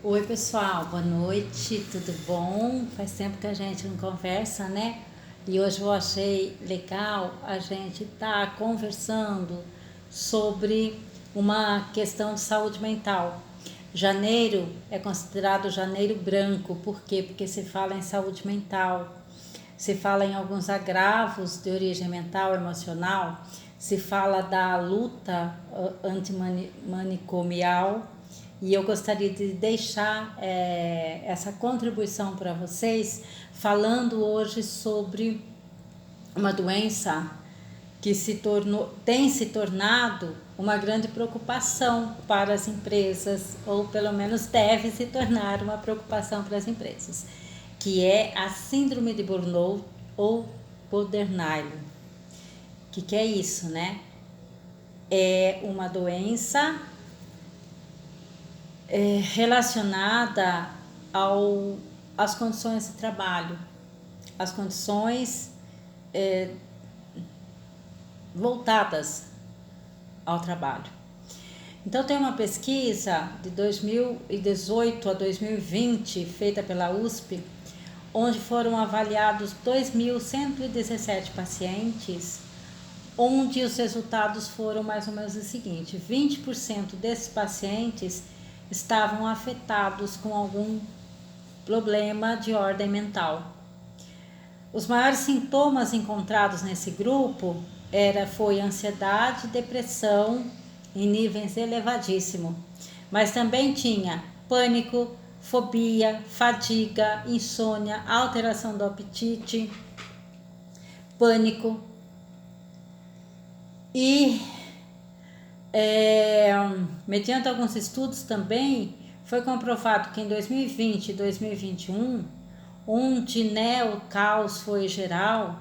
Oi pessoal, boa noite, tudo bom? Faz tempo que a gente não conversa, né? E hoje eu achei legal a gente estar conversando sobre uma questão de saúde mental. Janeiro é considerado janeiro branco, por quê? Porque se fala em saúde mental, se fala em alguns agravos de origem mental, emocional, se fala da luta antimanicomial. E eu gostaria de deixar essa contribuição para vocês, falando hoje sobre uma doença que tem se tornado uma grande preocupação para as empresas, ou pelo menos deve se tornar uma preocupação para as empresas, que é a síndrome de Burnout ou borderline. O que é isso, né? É uma doença relacionada às condições de trabalho, às condições voltadas ao trabalho. Então, tem uma pesquisa de 2018 a 2020, feita pela USP, onde foram avaliados 2.117 pacientes, onde os resultados foram mais ou menos o seguinte: 20% desses pacientes estavam afetados com algum problema de ordem mental. Os maiores sintomas encontrados nesse grupo foi ansiedade, depressão em níveis elevadíssimos, mas também tinha pânico, fobia, fadiga, insônia, alteração do apetite, pânico e mediante alguns estudos também foi comprovado que em 2020 e 2021, onde o caos foi geral,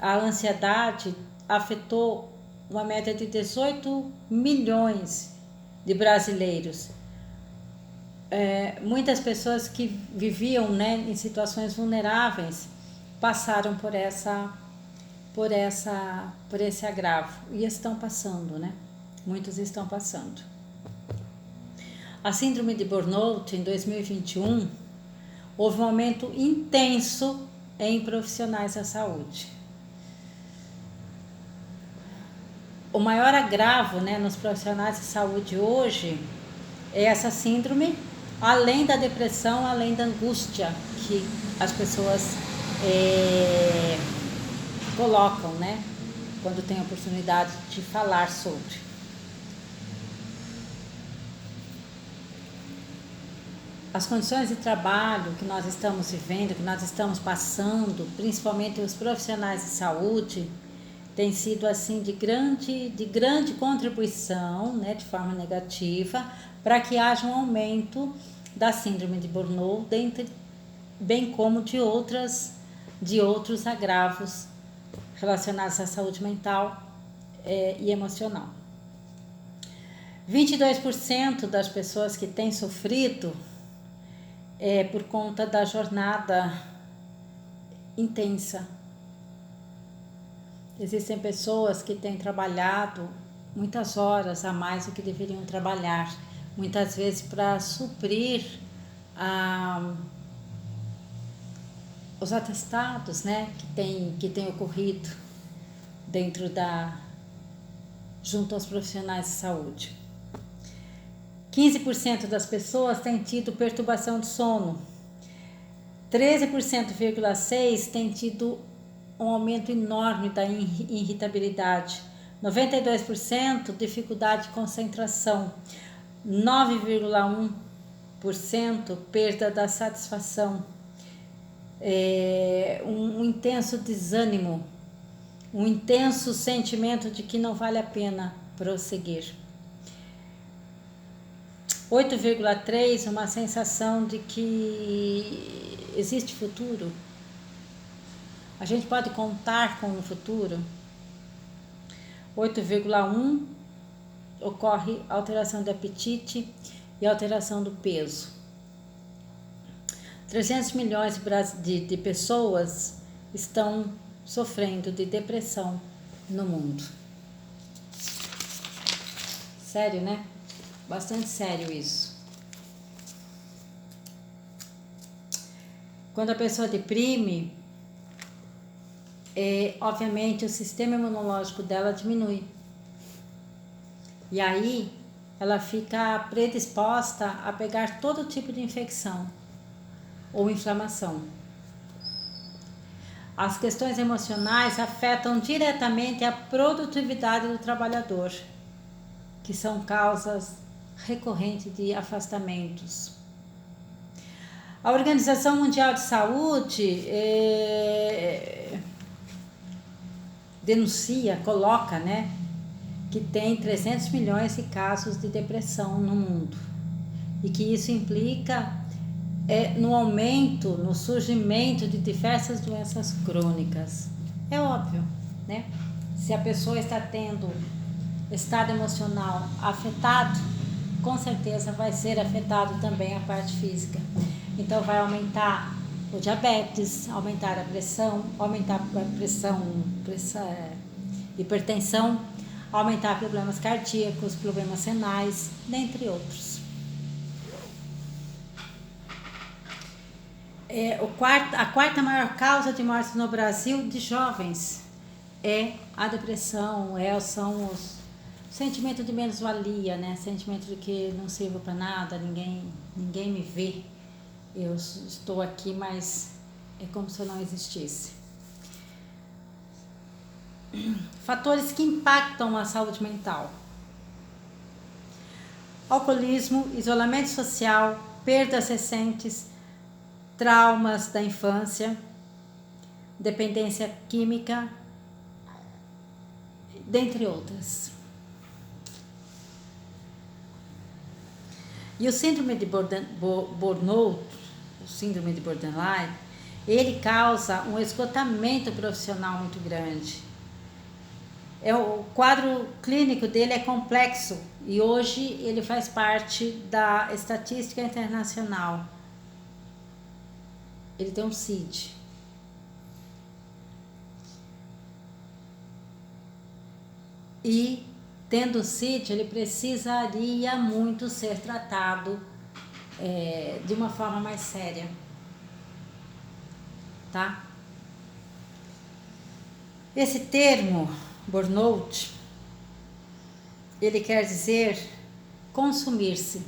a ansiedade afetou uma média de 18 milhões de brasileiros. Muitas pessoas que viviam, em situações vulneráveis passaram por esse agravo e estão passando, Muitos estão passando. A síndrome de Burnout em 2021 houve um aumento intenso em profissionais da saúde. O maior agravo, nos profissionais de saúde hoje é essa síndrome, além da depressão, além da angústia que as pessoas colocam, quando tem a oportunidade de falar sobre. As condições de trabalho que nós estamos vivendo, que nós estamos passando, principalmente os profissionais de saúde, tem sido assim de grande contribuição, de forma negativa, para que haja um aumento da síndrome de Burnout, bem como de outros agravos relacionados à saúde mental e emocional. 22% das pessoas que têm sofrido por conta da jornada intensa. Existem pessoas que têm trabalhado muitas horas a mais do que deveriam trabalhar, muitas vezes para suprir os atestados, que tem ocorrido junto aos profissionais de saúde. 15% das pessoas têm tido perturbação de sono. 13,6% têm tido um aumento enorme da irritabilidade. 92% dificuldade de concentração. 9,1% perda da satisfação. Um intenso desânimo. Um intenso sentimento de que não vale a pena prosseguir. 8,3% uma sensação de que existe futuro. A gente pode contar com o futuro. 8,1% ocorre alteração do apetite e alteração do peso. 300 milhões de pessoas estão sofrendo de depressão no mundo. Sério, Bastante sério isso. Quando a pessoa deprime, obviamente o sistema imunológico dela diminui. E aí ela fica predisposta a pegar todo tipo de infecção ou inflamação. As questões emocionais afetam diretamente a produtividade do trabalhador, que são causas recorrentes de afastamentos. A Organização Mundial de Saúde denuncia, coloca, né, que tem 300 milhões de casos de depressão no mundo e que isso implica no aumento, no surgimento de diversas doenças crônicas. É óbvio, né? Se a pessoa está tendo estado emocional afetado, com certeza vai ser afetado também a parte física. Então vai aumentar o diabetes, aumentar a pressão, hipertensão, aumentar problemas cardíacos, problemas renais, dentre outros. A quarta maior causa de morte no Brasil de jovens é a depressão, são os sentimento de menos-valia, né? Sentimento de que não sirvo para nada, ninguém me vê. Eu estou aqui, mas é como se eu não existisse. Fatores que impactam a saúde mental: alcoolismo, isolamento social, perdas recentes, traumas da infância, dependência química, dentre outras. E o síndrome de burnout, o síndrome de borderline, ele causa um esgotamento profissional muito grande. O quadro clínico dele é complexo e hoje ele faz parte da estatística internacional. Ele tem um CID. E tendo CID, ele precisaria muito ser tratado de uma forma mais séria, tá? Esse termo, burnout, ele quer dizer consumir-se.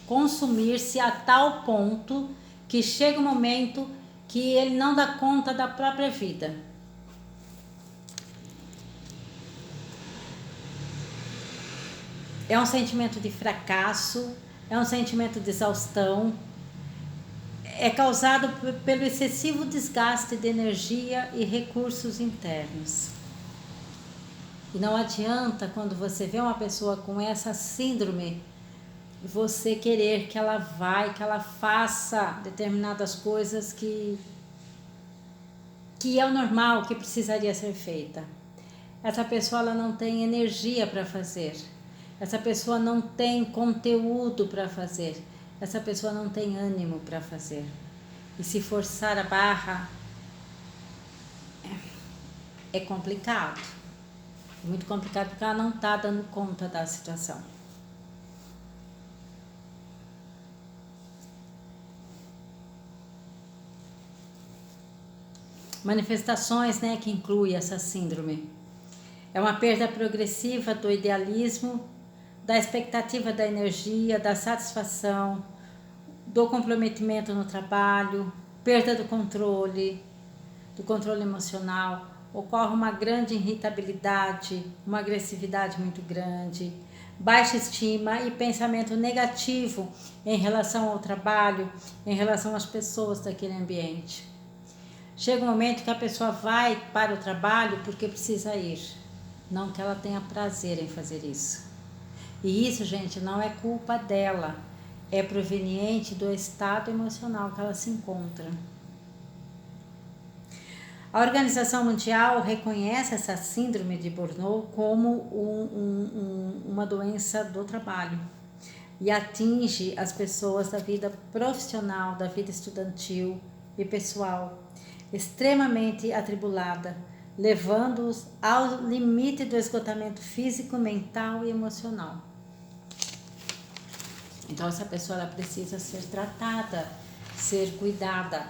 Consumir-se a tal ponto que chega um momento que ele não dá conta da própria vida. É um sentimento de fracasso, é um sentimento de exaustão, é causado pelo excessivo desgaste de energia e recursos internos. E não adianta, quando você vê uma pessoa com essa síndrome, você querer que ela faça determinadas coisas que é o normal, que precisaria ser feita. Essa pessoa ela não tem energia para fazer. Essa pessoa não tem conteúdo para fazer. Essa pessoa não tem ânimo para fazer. E se forçar a barra é complicado. É muito complicado porque ela não está dando conta da situação. Manifestações, né, que inclui essa síndrome. É uma perda progressiva do idealismo, da expectativa da energia, da satisfação, do comprometimento no trabalho, perda do controle emocional, ocorre uma grande irritabilidade, uma agressividade muito grande, baixa estima e pensamento negativo em relação ao trabalho, em relação às pessoas daquele ambiente. Chega um momento que a pessoa vai para o trabalho porque precisa ir, não que ela tenha prazer em fazer isso. E isso, gente, não é culpa dela, é proveniente do estado emocional que ela se encontra. A Organização Mundial reconhece essa síndrome de burnout como uma doença do trabalho e atinge as pessoas da vida profissional, da vida estudantil e pessoal, extremamente atribulada, levando-os ao limite do esgotamento físico, mental e emocional. Então essa pessoa ela precisa ser tratada, ser cuidada.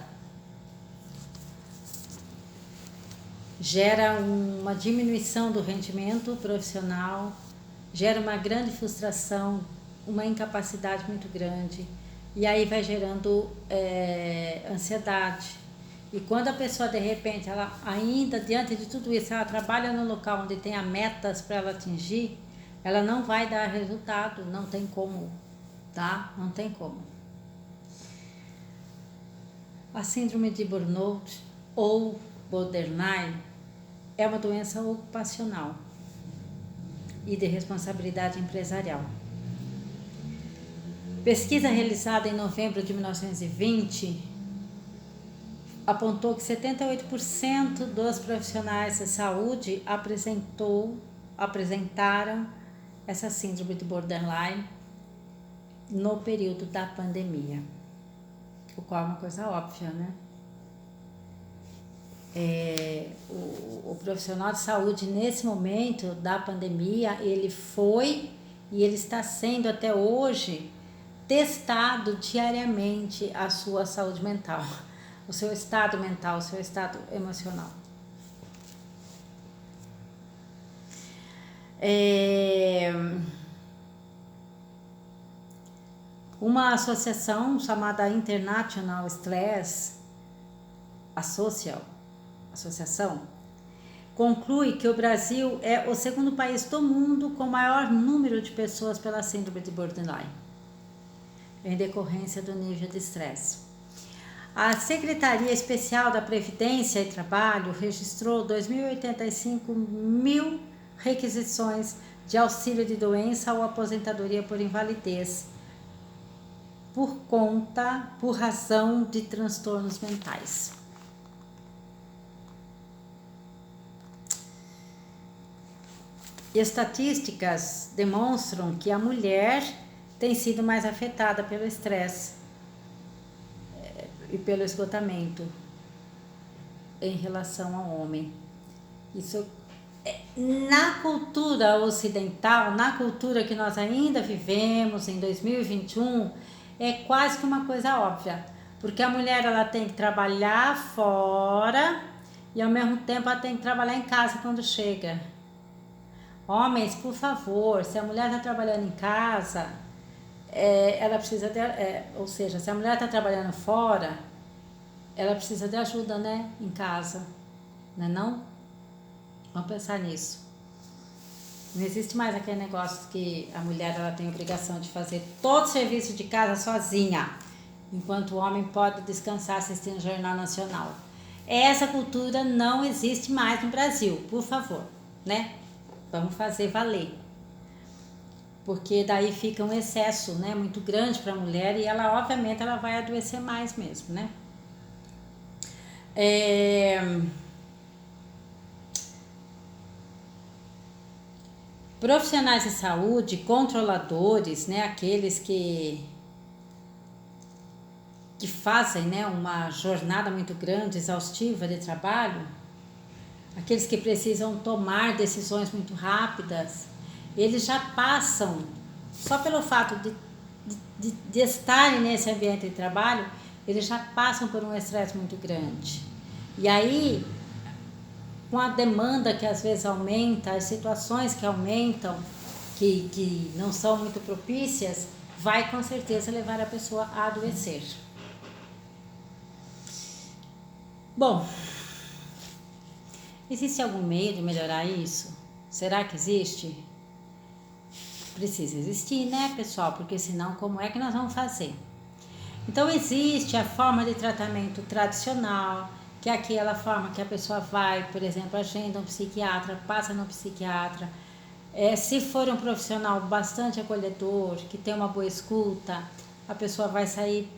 Gera uma diminuição do rendimento profissional, gera uma grande frustração, uma incapacidade muito grande, e aí vai gerando ansiedade. E quando a pessoa de repente, ela ainda diante de tudo isso, ela trabalha no local onde tem metas para ela atingir, ela não vai dar resultado, não tem como, tá? Não tem como. A síndrome de burnout ou borderline é uma doença ocupacional e de responsabilidade empresarial. Pesquisa realizada em novembro de 1920 apontou que 78% dos profissionais de saúde apresentaram essa síndrome de borderline no período da pandemia, o qual é uma coisa óbvia, né? O profissional de saúde nesse momento da pandemia, ele foi e ele está sendo até hoje testado diariamente a sua saúde mental, o seu estado mental, o seu estado emocional. Uma associação chamada International Stress Associação conclui que o Brasil é o segundo país do mundo com maior número de pessoas pela síndrome de borderline, em decorrência do nível de estresse. A Secretaria Especial da Previdência e Trabalho registrou 2.085 requisições de auxílio de doença ou aposentadoria por invalidez por razão de transtornos mentais. Estatísticas demonstram que a mulher tem sido mais afetada pelo estresse e pelo esgotamento em relação ao homem. Isso na cultura ocidental, na cultura que nós ainda vivemos em 2021, é quase que uma coisa óbvia, porque a mulher ela tem que trabalhar fora e ao mesmo tempo ela tem que trabalhar em casa quando chega. Homens, por favor, se a mulher está trabalhando em casa, ela precisa de, ou seja, se a mulher está trabalhando fora, ela precisa de ajuda, né, em casa, né, não? Vamos pensar nisso. Não existe mais aquele negócio que a mulher ela tem a obrigação de fazer todo o serviço de casa sozinha, enquanto o homem pode descansar assistindo o Jornal Nacional. Essa cultura não existe mais no Brasil, por favor, né? Vamos fazer valer. Porque daí fica um excesso, né, muito grande para a mulher e ela, obviamente, ela vai adoecer mais mesmo, né? Profissionais de saúde, controladores, né, aqueles que fazem, né, uma jornada muito grande, exaustiva de trabalho, aqueles que precisam tomar decisões muito rápidas, eles já passam, só pelo fato de estarem nesse ambiente de trabalho, eles já passam por um estresse muito grande. E aí, com a demanda que às vezes aumenta, as situações que aumentam, que não são muito propícias, vai com certeza levar a pessoa a adoecer. Bom, existe algum meio de melhorar isso? Será que existe? Precisa existir, né, pessoal? Porque senão como é que nós vamos fazer? Então existe a forma de tratamento tradicional, que é aquela forma que a pessoa vai, por exemplo, agenda um psiquiatra, passa no psiquiatra. Se for um profissional bastante acolhedor, que tem uma boa escuta, a pessoa vai sair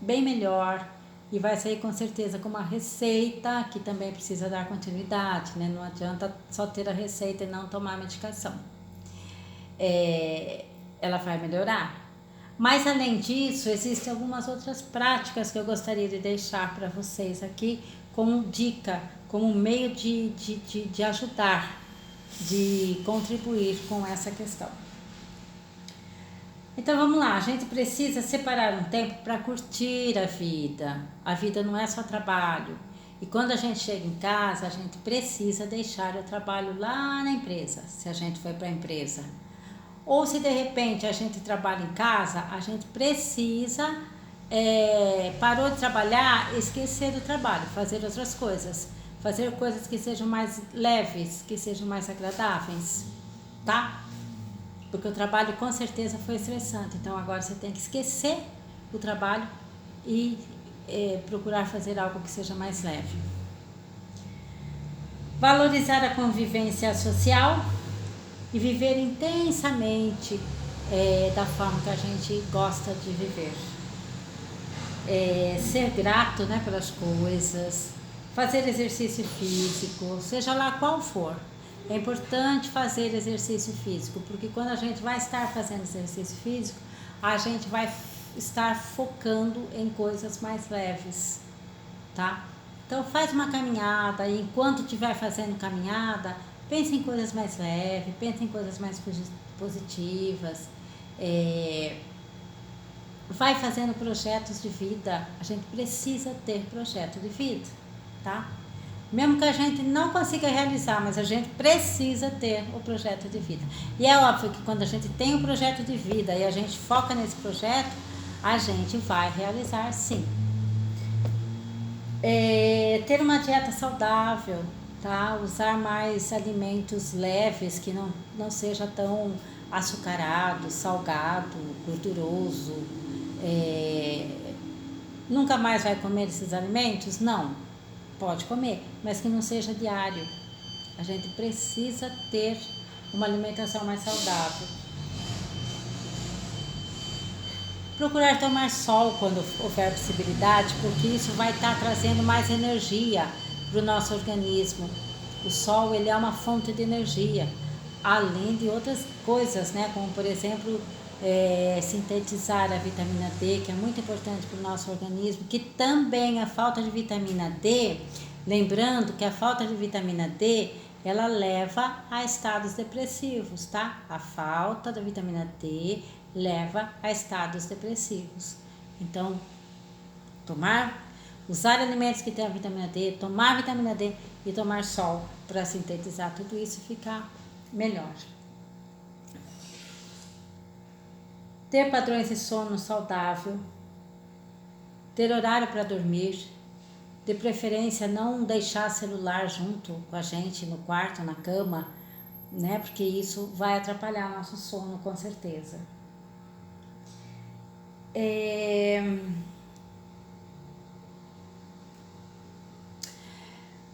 bem melhor e vai sair com certeza com uma receita que também precisa dar continuidade, né? Não adianta só ter a receita e não tomar a medicação. Ela vai melhorar. Mas além disso, existem algumas outras práticas que eu gostaria de deixar para vocês aqui como dica, como meio de ajudar, de contribuir com essa questão. Então vamos lá, a gente precisa separar um tempo para curtir a vida. A vida não é só trabalho. E quando a gente chega em casa, a gente precisa deixar o trabalho lá na empresa, se a gente for para a empresa. Ou se de repente a gente trabalha em casa, a gente precisa, parou de trabalhar, esquecer do trabalho, fazer outras coisas. Fazer coisas que sejam mais leves, que sejam mais agradáveis, tá? Porque o trabalho com certeza foi estressante, então agora você tem que esquecer o trabalho e procurar fazer algo que seja mais leve. Valorizar a convivência social e viver intensamente da forma que a gente gosta de viver. Ser grato, né, pelas coisas, fazer exercício físico, seja lá qual for. É importante fazer exercício físico, porque quando a gente vai estar fazendo exercício físico, a gente vai estar focando em coisas mais leves, tá? Então faz uma caminhada e enquanto estiver fazendo caminhada, pense em coisas mais leves, pense em coisas mais positivas, vai fazendo projetos de vida. A gente precisa ter projeto de vida, tá? Mesmo que a gente não consiga realizar, mas a gente precisa ter o projeto de vida. E é óbvio que quando a gente tem um projeto de vida e a gente foca nesse projeto, a gente vai realizar sim. Ter uma dieta saudável, tá? Usar mais alimentos leves, que não seja tão açucarado, salgado, gorduroso. Nunca mais vai comer esses alimentos? Não. Pode comer, mas que não seja diário. A gente precisa ter uma alimentação mais saudável. Procurar tomar sol quando houver possibilidade, porque isso vai estar trazendo mais energia para o nosso organismo. O sol, ele é uma fonte de energia, além de outras coisas, né? Como por exemplo, sintetizar a vitamina D, que é muito importante para o nosso organismo, que também a falta de vitamina D, lembrando que a falta de vitamina D, ela leva a estados depressivos, tá? A falta da vitamina D leva a estados depressivos. Então, usar alimentos que tenham vitamina D, tomar vitamina D e tomar sol para sintetizar tudo isso e ficar melhor. Ter padrões de sono saudável, ter horário para dormir, de preferência não deixar celular junto com a gente no quarto, na cama, né? Porque isso vai atrapalhar nosso sono com certeza.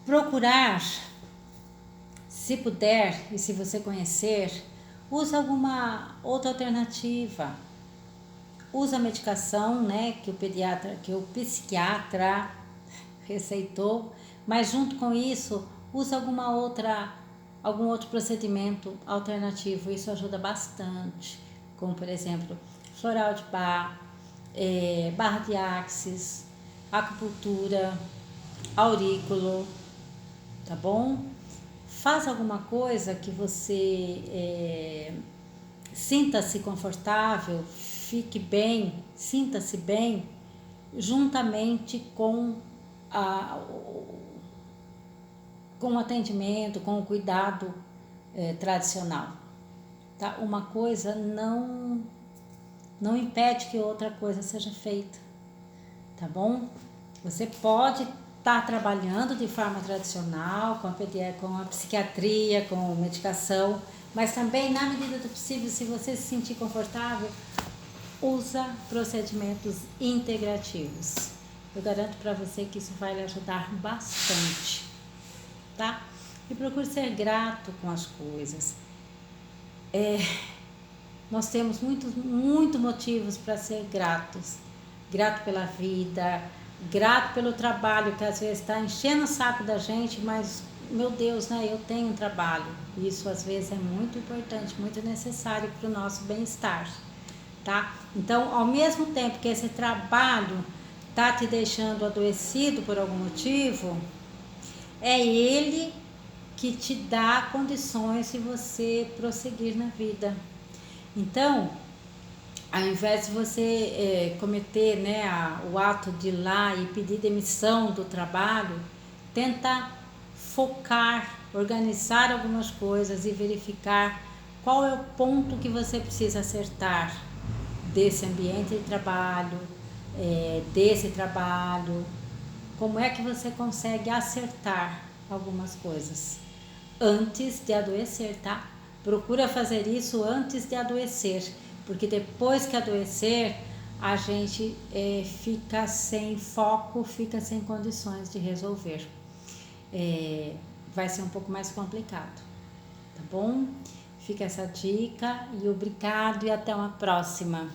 Procurar, se puder e se você conhecer, use alguma outra alternativa. Usa a medicação, né, que o psiquiatra receitou, mas junto com isso, usa algum outro procedimento alternativo. Isso ajuda bastante, como por exemplo, floral de Bach, barra de axis, acupuntura, aurículo, tá bom? Faz alguma coisa que você sinta-se confortável, fique bem, sinta-se bem, juntamente com o atendimento, com o cuidado tradicional. Tá? Uma coisa não impede que outra coisa seja feita, tá bom? Você pode estar trabalhando de forma tradicional, com a psiquiatria, com medicação, mas também, na medida do possível, se você se sentir confortável, usa procedimentos integrativos. Eu garanto para você que isso vai lhe ajudar bastante, tá? E procure ser grato com as coisas. Nós temos muitos motivos para ser gratos. Grato pela vida, grato pelo trabalho que às vezes está enchendo o saco da gente, mas, meu Deus, né? Eu tenho um trabalho. Isso às vezes é muito importante, muito necessário para o nosso bem-estar, tá? Então, ao mesmo tempo que esse trabalho está te deixando adoecido por algum motivo, é ele que te dá condições de você prosseguir na vida. Então, ao invés de você cometer, né, o ato de ir lá e pedir demissão do trabalho, tenta focar, organizar algumas coisas e verificar qual é o ponto que você precisa acertar desse ambiente de trabalho, desse trabalho, como é que você consegue acertar algumas coisas antes de adoecer, tá? Procura fazer isso antes de adoecer, porque depois que adoecer, a gente fica sem foco, fica sem condições de resolver. Vai ser um pouco mais complicado, tá bom? Fica essa dica e obrigado e até uma próxima.